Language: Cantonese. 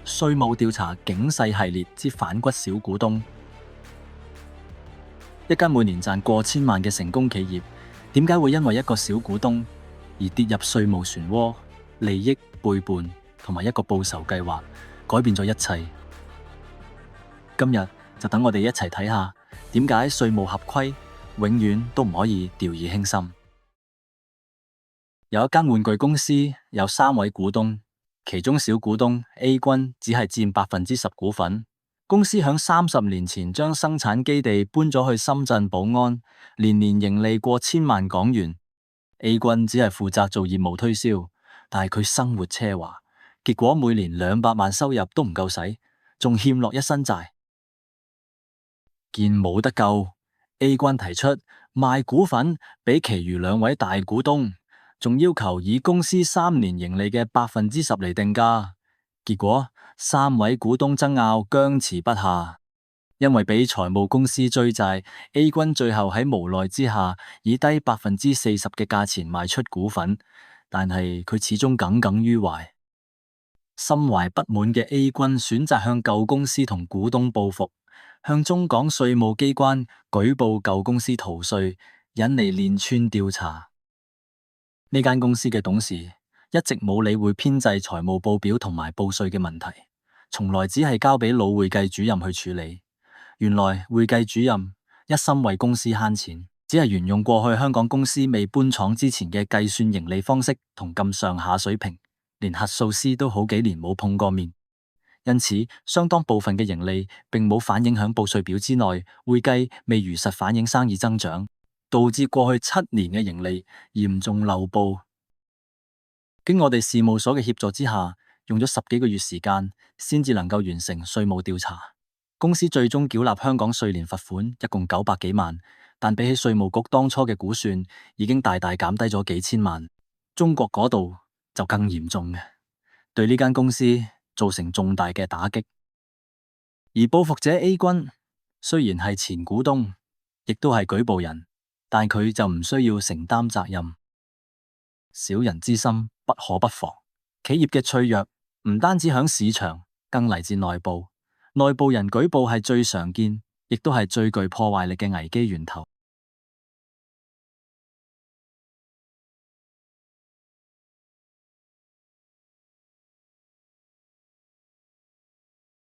稅務調查警世系列之反骨小股東。一間每年賺過千萬嘅成功企業，點解會因為一個小股東而跌入稅務漩渦、利益背叛同埋一個報仇計劃，改變咗一切？今日就等我哋一齊睇下，點解稅務合規永遠都唔可以掉以輕心。有一間玩具公司，有3位股東，其中小股東 A 君只係佔10%股份。公司響30年前將生產基地搬咗去深圳寶安，年年盈利過千萬港元。A 君只係負責做業務推銷，但係佢生活奢華，結果每年200萬收入都唔夠使，仲欠落一身債。見冇得救， A 君提出賣股份俾其餘2位大股東，仲要求以公司3年盈利嘅10%嚟定價。結果3位股東爭拗僵持不下，因為俾財務公司追債， A 君最後喺無奈之下以低40%嘅價錢賣出股份，但係佢始終耿耿於懷。心懷不滿嘅 A 君選擇向舊公司同股東報復，向中港稅務機關舉報舊公司逃稅，引嚟連串調查。呢間公司嘅董事一直冇理會編製財務報表同埋報稅嘅問題，從來只係交俾老會計主任去處理。原來會計主任一心為公司慳錢，只係沿用過去香港公司未搬廠之前嘅計算盈利方式同咁上下水平，連核數師都好幾年冇碰過面。因此，相當部分嘅盈利並冇反映響報稅表之內，會計未如實反映生意增長，導致過去7年嘅盈利嚴重漏報。經我哋事務所嘅協助之下，用咗10幾個月時間，先至能夠完成稅務調查。公司最終繳納香港稅年罰款一共900幾萬，但比起稅務局當初嘅估算，已經大大減低咗幾千萬。中國嗰度就更嚴重嘅，對呢間公司造成重大嘅打擊。而報復者 A 君雖然係前股東，亦都係舉報人，但佢就唔需要承擔責任。小人之心不可不防，企業嘅脆弱唔單止響市場，更嚟自內部。內部人舉報係最常見，亦都係最具破壞力嘅危機源頭。